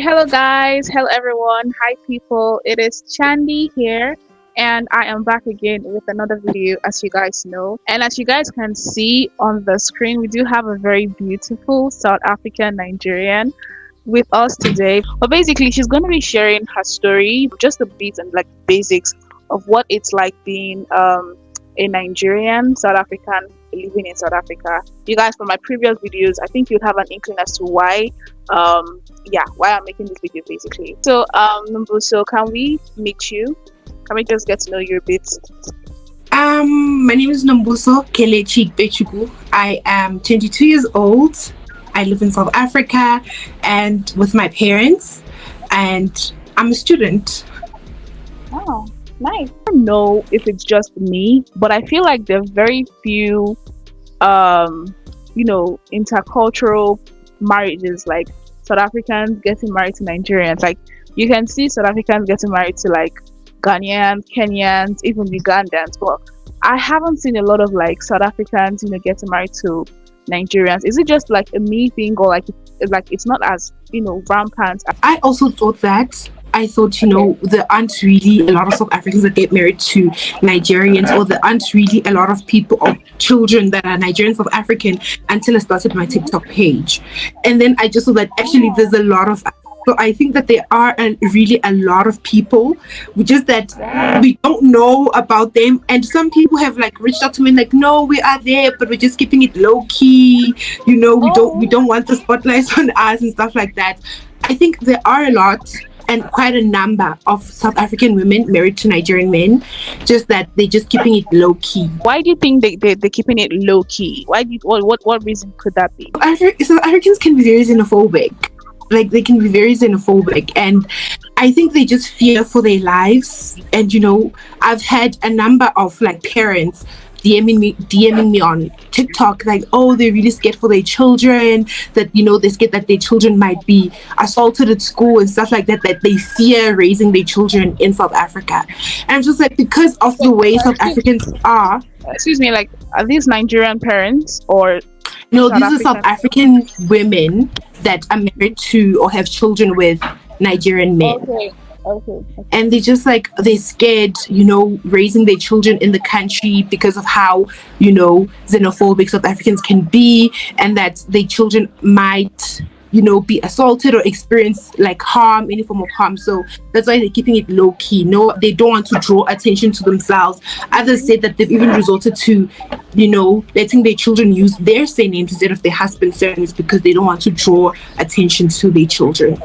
Hello, guys. Hello, everyone. Hi, people. It is Chandy here, and I am back again with another video, as you guys know. And as you guys can see on the screen, we do have a very beautiful South African Nigerian with us today. But basically, she's going to be sharing her story, just a bit and like basics of what it's like being a Nigerian South African living in South Africa. You guys, from my previous videos, I think you'd have an inkling as to why I'm making this video basically. So Numbuso, can we meet you? Can we just get to know you a bit? My name is Nombuso Kelechi Bechuku. I am 22 years old. I live in South Africa and with my parents, and I'm a student. Oh, nice. I don't know if it's just me, but I feel like there are very few intercultural marriages, like South Africans getting married to Nigerians. Like you can see South Africans getting married to like Ghanaians, Kenyans, even Ugandans, but I haven't seen a lot of like South Africans, getting married to Nigerians. Is it just like a me thing, or like it's not as rampant? I also thought that. I thought, there aren't really a lot of South Africans that get married to Nigerians, or there aren't really a lot of people or children that are Nigerian South African until I started my TikTok page. And then I just saw that actually there's a lot of. So I think that there are really a lot of people, just that we don't know about them. And some people have like reached out to me like, no, we are there, but we're just keeping it low key. We don't want the spotlight on us and stuff like that. I think there are a lot and quite a number of South African women married to Nigerian men, just that they're just keeping it low key. Why do you think they're keeping it low key? What reason could that be? South Africans can be very xenophobic. Like they can be very xenophobic, and I think they just fear for their lives. And I've had a number of like parents DMing me on TikTok like, oh, they're really scared for their children, that they're scared that their children might be assaulted at school and stuff like that, that they fear raising their children in South Africa. And I'm just like, because of the way South Africans are. Excuse me, like, are these Nigerian parents or no, these are South African women that are married to or have children with Nigerian men. Okay. And they're scared, raising their children in the country because of how, xenophobic South Africans can be, and that their children might, be assaulted or experience like harm, any form of harm. So that's why they're keeping it low key. No, they don't want to draw attention to themselves. Others say that they've even resorted to, letting their children use their surnames instead of their husband's surnames because they don't want to draw attention to their children.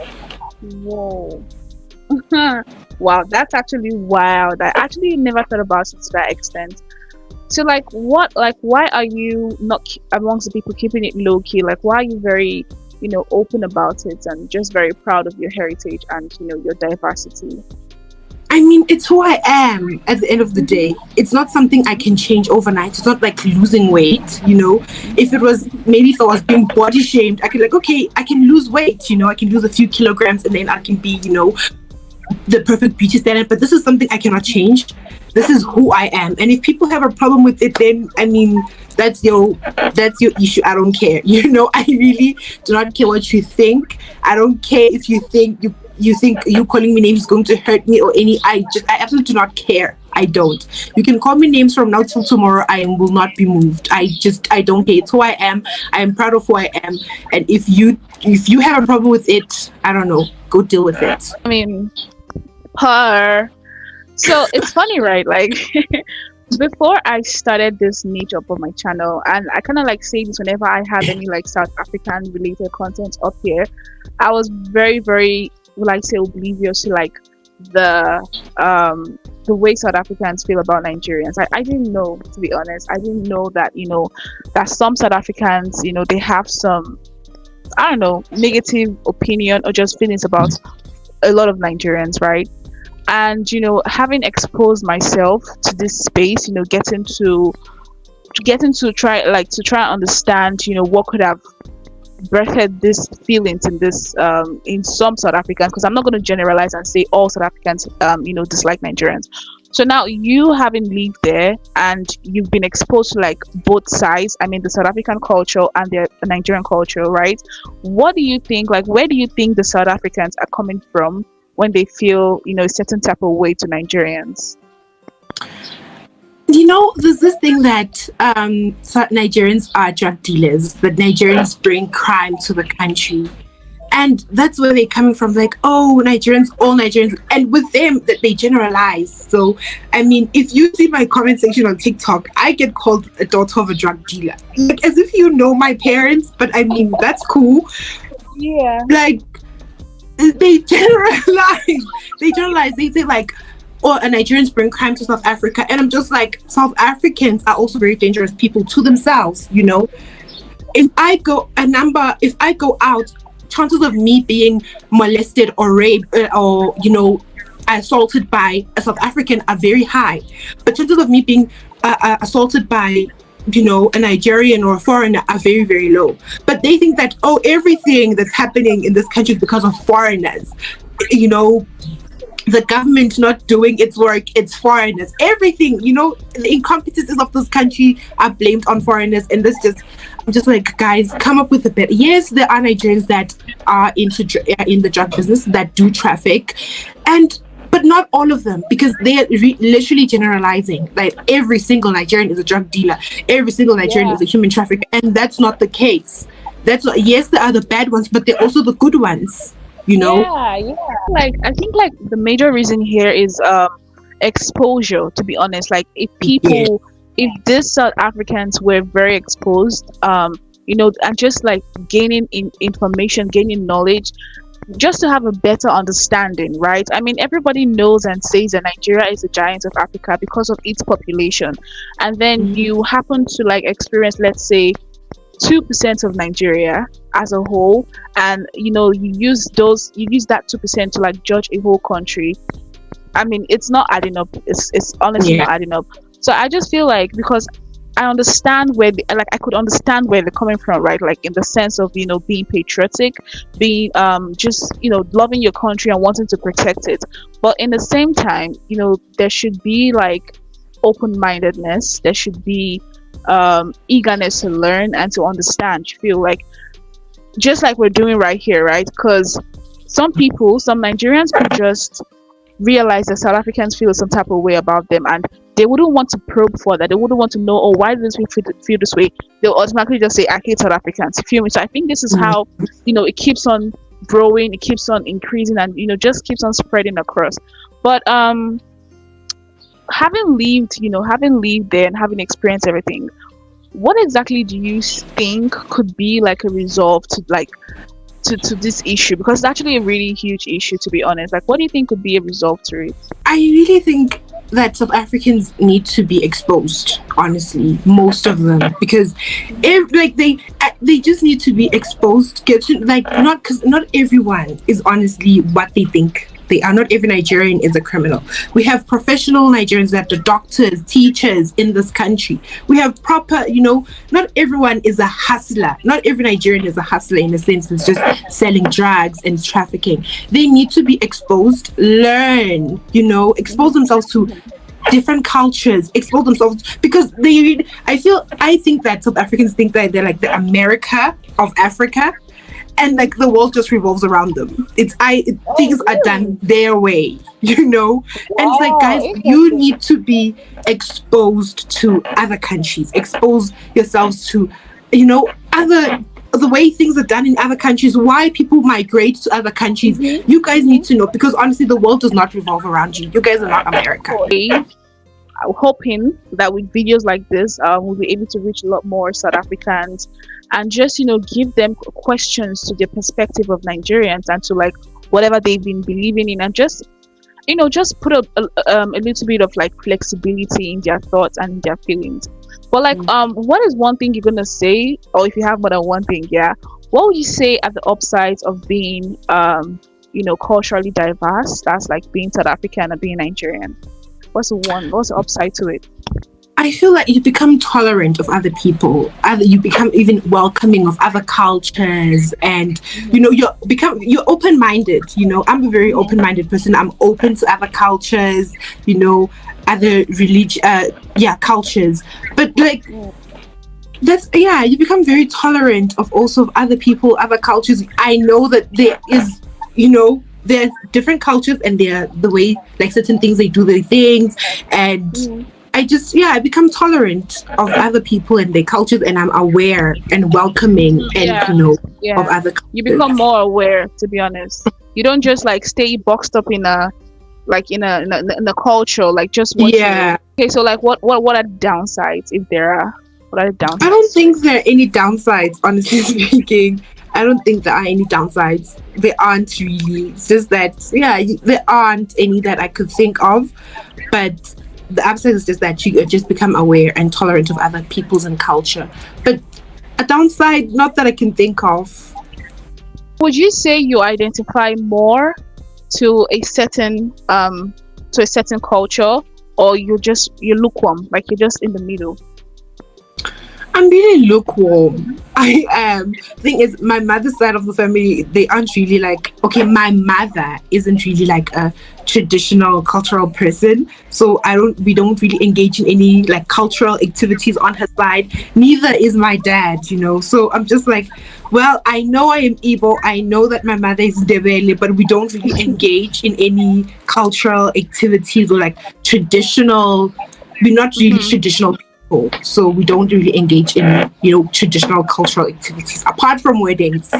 Whoa. Wow, that's actually wild. I actually never thought about it to that extent. So why are you not amongst the people keeping it low key? Like, why are you very open about it and just very proud of your heritage and your diversity? I mean, it's who I am at the end of the day. It's not something I can change overnight. It's not like losing weight, If I was being body shamed, I could like, okay, I can lose weight, I can lose a few kilograms and then I can be, the perfect beauty standard. But this is something I cannot change. This is who I am. And if people have a problem with it, then, I mean, that's your issue. I don't care. I really do not care what you think. I don't care if you think you think you calling me names is going to hurt me or I absolutely do not care. I don't. You can call me names from now till tomorrow. I will not be moved. I don't care. It's who I am. I am proud of who I am. And if you have a problem with it, I don't know, go deal with it. I mean, so it's funny, right? Like before I started this niche up on my channel, and I kind of like say this whenever I have any like South African related content up here, I was very, very, like, say, oblivious to like the way South Africans feel about Nigerians. I didn't know, to be honest. I didn't know that that some South Africans they have some, I don't know, negative opinion or just feelings about a lot of Nigerians, right? And having exposed myself to this space, getting to try and understand what could have birthed this feelings in this in some South Africans, because I'm not going to generalize and say all South Africans dislike Nigerians. So now you having lived there and you've been exposed to like both sides, I mean the South African culture and the Nigerian culture, right? What do you think, like where do you think the South Africans are coming from when they feel, a certain type of way to Nigerians? There's this thing that Nigerians are drug dealers, that Nigerians bring crime to the country. And that's where they're coming from, like, oh, Nigerians, all Nigerians. And with them, that they generalize. So, I mean, if you see my comment section on TikTok, I get called a daughter of a drug dealer. Like, as if you know my parents, but I mean, that's cool. Yeah. Like, they generalize. They say, like, or Nigerians bring crime to South Africa. And I'm just like, South Africans are also very dangerous people to themselves, If I go out, chances of me being molested or raped or, assaulted by a South African are very high. But chances of me being assaulted by, a Nigerian or a foreigner are very, very low. But they think that, oh, everything that's happening in this country is because of foreigners. The government not doing its work, it's foreigners. Everything, the incompetences of this country are blamed on foreigners. And I'm just like, guys, come up with a bit. Yes, there are Nigerians that are in the drug business, that do traffic, but not all of them, because they're literally generalizing. Like every single Nigerian is a drug dealer, every single Nigerian is a human trafficker, and that's not the case. Yes, there are the bad ones, but they're also the good ones. Yeah. Like I think like the major reason here is exposure, to be honest. Like if these South Africans were very exposed, and just like gaining information, gaining knowledge, just to have a better understanding, right? I mean, everybody knows and says that Nigeria is the giant of Africa because of its population. And then you happen to like experience, let's say, 2% of Nigeria as a whole, and you use that 2% to like judge a whole country. I mean, it's not adding up. It's honestly not adding up. So I just feel like, because I understand I could understand where they're coming from, right? Like in the sense of being patriotic, being just loving your country and wanting to protect it. But in the same time, there should be like open-mindedness. There should be eagerness to learn and to understand. You feel like, just like we're doing right here, right? Because some Nigerians could just realize that South Africans feel some type of way about them, and they wouldn't want to probe further. They wouldn't want to know, oh, why do these people feel this way? They'll automatically just say, I hate South Africans. You feel me? So I think this is how it keeps on growing, it keeps on increasing, and just keeps on spreading across. But having lived there and having experienced everything, what exactly do you think could be like a resolve to this issue? Because it's actually a really huge issue, to be honest. Like, what do you think could be a resolve to it? I really think that South Africans need to be exposed, honestly, most of them, because they just need to be exposed, because not everyone is honestly what they think they are. Not every Nigerian is a criminal. We have professional Nigerians that are doctors, teachers in this country. We have proper, not everyone is a hustler. Not every Nigerian is a hustler in the sense it's just selling drugs and trafficking. They need to be exposed, learn, expose themselves to different cultures, expose themselves, because I think that South Africans think that they're like the America of Africa, and like the world just revolves around them. Things are done their way, and it's like, guys, you need to be exposed to other countries, expose yourselves to the way things are done in other countries, why people migrate to other countries. You guys need to know, because honestly the world does not revolve around you. You guys are not America. I'm hoping that with videos like this, we'll be able to reach a lot more South Africans and just, give them questions to the perspective of Nigerians and to like whatever they've been believing in, and just put a little bit of like flexibility in their thoughts and in their feelings. But like, what is one thing you're gonna say, or if you have more than one thing, what would you say are the upsides of being, culturally diverse? That's like being South African and being Nigerian. What's the upside to it? I feel like you become tolerant of other people. You become even welcoming of other cultures, and you're open minded. I'm a very open minded person. I'm open to other cultures. Other religion, cultures. But like you become very tolerant of also of other people, other cultures. I know that there is, there's different cultures and they're the way like certain things they do their things, and Mm. I become tolerant of other people and their cultures, and I'm aware and welcoming and Yeah, of yeah. other You become cultures. more aware, to be honest. You don't just like stay boxed up in a like in a culture, like just what you know. Yeah, Okay, so like what are the downsides if there are? What are the I don't downsides? think there are any downsides, honestly speaking. I don't think there are any downsides. There aren't really. It's just that, there aren't any that I could think of. But the upside is just that you just become aware and tolerant of other peoples and culture. But a downside, not that I can think of. Would you say you identify more to a certain culture, or you're lukewarm, like you're just in the middle? I'm really lukewarm. I am. Thing is, my mother's side of the family, they aren't really like, okay, my mother isn't really like a traditional cultural person. So we don't really engage in any like cultural activities on her side. Neither is my dad. So I'm just like, well, I know I am Igbo. I know that my mother is Ndebele, but we don't really engage in any cultural activities or like traditional, we're not really Hmm. traditional people, so we don't really engage in traditional cultural activities apart from weddings.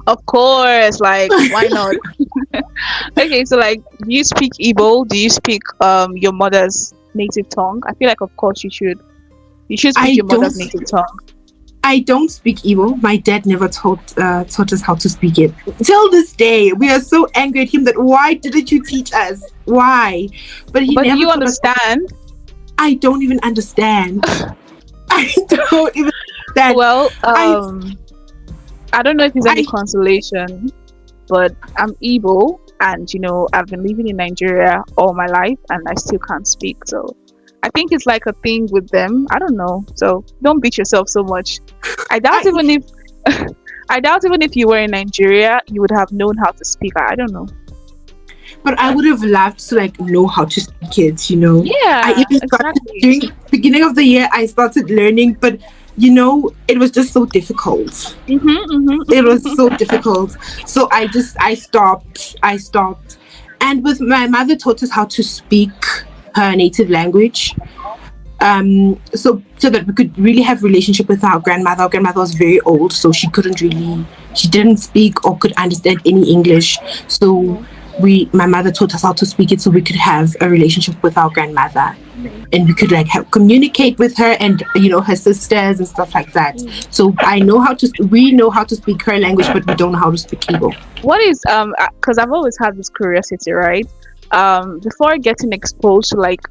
Of course, like why not? Okay, so like, do you speak Igbo? Do you speak your mother's native tongue? I feel like of course you should. You should speak I your don't mother's native tongue. I don't speak Igbo. My dad never taught us how to speak it. Till this day, we are so angry at him that why didn't you teach us? Why? But he But do never you taught us. understand? I don't even understand. I don't even understand. Well, I I don't know if it's any I consolation, but I'm Igbo, and I've been living in Nigeria all my life, and I still can't speak. So I think it's like a thing with them. I don't know. So don't beat yourself so much. I doubt I even if I doubt even if you were in Nigeria, you would have known how to speak. I don't know. but I would have loved to like know how to speak it. I Yeah, even started exactly. during beginning of the year. I started learning, but it was just so difficult. It Mhm. was so difficult. So I stopped. And with my mother taught us how to speak her native language. So that we could really have relationship with our grandmother. Our grandmother was very old, so she didn't speak or could understand any English. So Mhm. my mother taught us how to speak it so we could have a relationship with our grandmother, Mhm. and we could like communicate with her and her sisters and stuff like that. Mhm. So we know how to speak her language, but we don't know how to speak Igbo. What is because I've always had this curiosity, right? Before getting exposed to like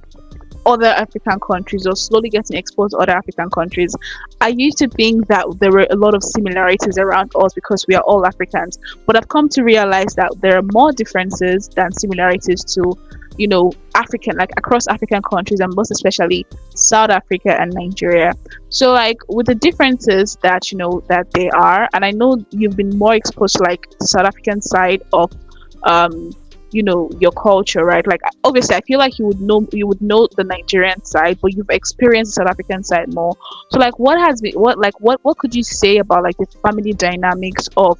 other African countries or slowly getting exposed to other African countries, I used to think that there were a lot of similarities around us because we are all Africans. But I've come to realize that there are more differences than similarities to, African, like across African countries and most especially South Africa and Nigeria. So like with the differences that that they are, and I know you've been more exposed to like the South African side of um your culture, right? Like obviously I feel like you would know the Nigerian side, but you've experienced the South African side more. So like what has been what could you say about like the family dynamics of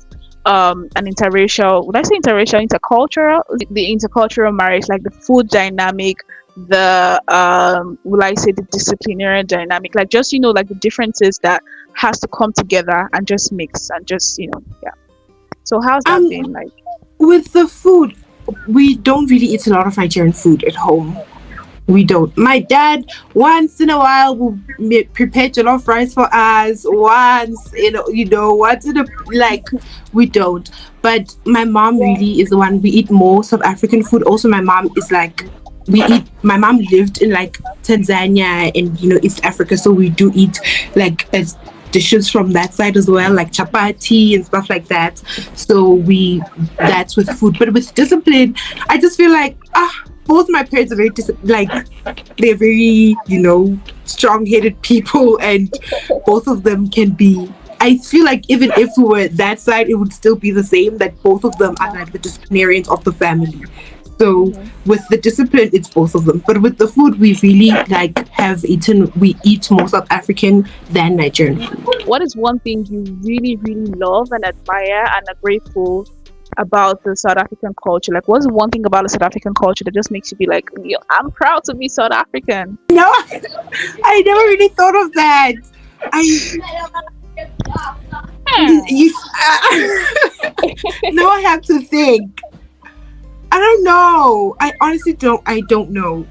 an interracial, would I say interracial, intercultural, the intercultural marriage, like the food dynamic, the will I say the disciplinary dynamic, like just like the differences that has to come together and just mix and just yeah. So how's that um been like? with the food, we don't really eat a lot of Nigerian food at home. We don't. My dad once in a while will prepare jollof rice for us. Once, once in a like, we don't. But my mom really is the one. We eat more South African food. Also, my mom is like, we eat. My mom lived in like Tanzania and East Africa, so we do eat like as dishes from that side as well, like chapati and stuff like that. So that's with food. But with discipline, I just feel like both my parents are very like they're very, strong-headed people, and both of them can be. I feel like even if we were that side, it would still be the same. That both of them are like the disciplinarians of the family. So Mhm. with the discipline, it's both of them. But with the food, we really like have eaten. We eat more South African than Nigerian food. What is one thing you really, really love and admire and are grateful about the South African culture? Like, what's one thing about the South African culture that just makes you be like, "Yo, I'm proud to be South African." No, I never really thought of that. I Hmm. you, now I have to think. I don't know. I honestly don't. I don't know.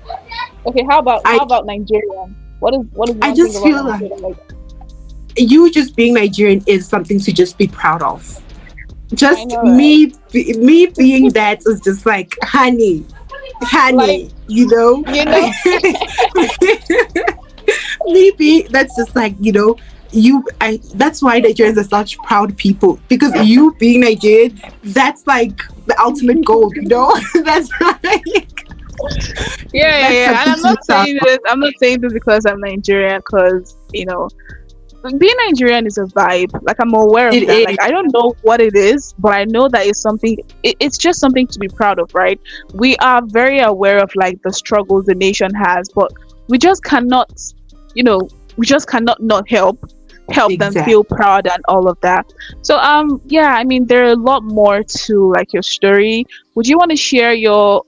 Okay, how about I Nigerian? What is I one thing just about feel like Nigeria? Like, you just being Nigerian is something to just be proud of. I Just know, right? me being that is just like honey, Like, honey. You know, you know, maybe that's just like you. I that's why Nigerians are such proud people, because you being Nigerian, that's like the ultimate goal. That's like yeah, yeah, that's yeah. And something I'm to be not proud saying of. this. I'm not saying this because I'm Nigerian, because being Nigerian is a vibe. Like, I'm aware of It that. Like, is I don't know what it is, but I know that it's something. It's just something to be proud of, right? We are very aware of like the struggles the nation has, but we just cannot, you know, we just cannot not help them exact. feel proud and all of that. So yeah, I mean there are a lot more to like your story. Would you want to share your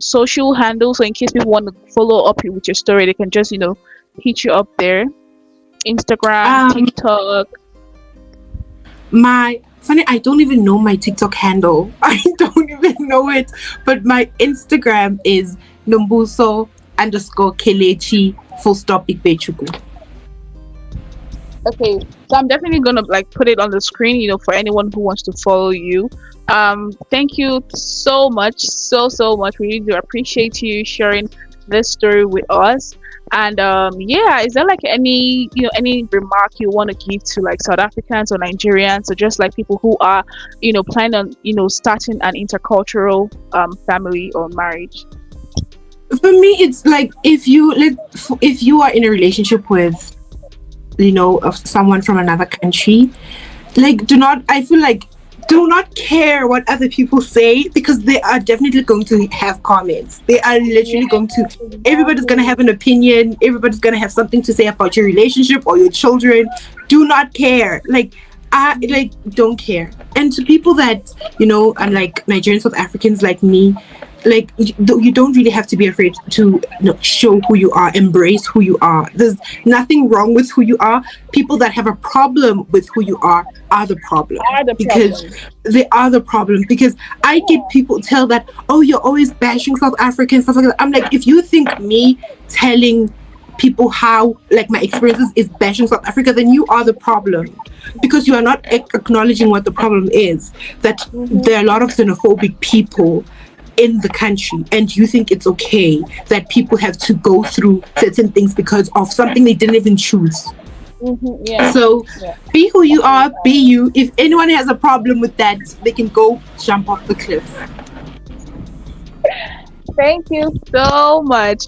social handle, so in case people want to follow up with your story, they can just hit you up there? Instagram, Um, TikTok. my funny, I don't even know my TikTok handle. I don't even know it, but my Instagram is Nombuso underscore Kelechi full stop Ikpechuku. Okay, so I'm definitely gonna like put it on the screen, for anyone who wants to follow you. Thank you so much, so much. We really do appreciate you sharing this story with us. And yeah, is there like any remark you want to give to like South Africans or Nigerians, or just like people who are planning on starting an intercultural family or marriage? For me, it's like if you are in a relationship with of someone from another country, like I feel like do not care what other people say, because they are definitely going to have comments. They are literally going to, Yes, everybody's going to exactly. have an opinion, everybody's going to have something to say about your relationship or your children. Do not care. Like I like don't care. And to people that are like Nigerian South Africans like me, like you don't really have to be afraid to show who you are, embrace who you are. There's nothing wrong with who you are. People that have a problem with who you are the problem, Are the because problem. they are the problem. Because I get people tell that, oh, you're always bashing South Africans, stuff like that. I'm like, if you think me telling people how like my experiences is bashing South Africa, then you are the problem, because you are not acknowledging what the problem is. That Mm-hmm. there are a lot of xenophobic people in the country, and you think it's okay that people have to go through certain things because of something they didn't even choose. Mm-hmm. Yeah. So Yeah. be who you Absolutely. are, be you. If anyone has a problem with that, they can go jump off the cliff. Thank you so much.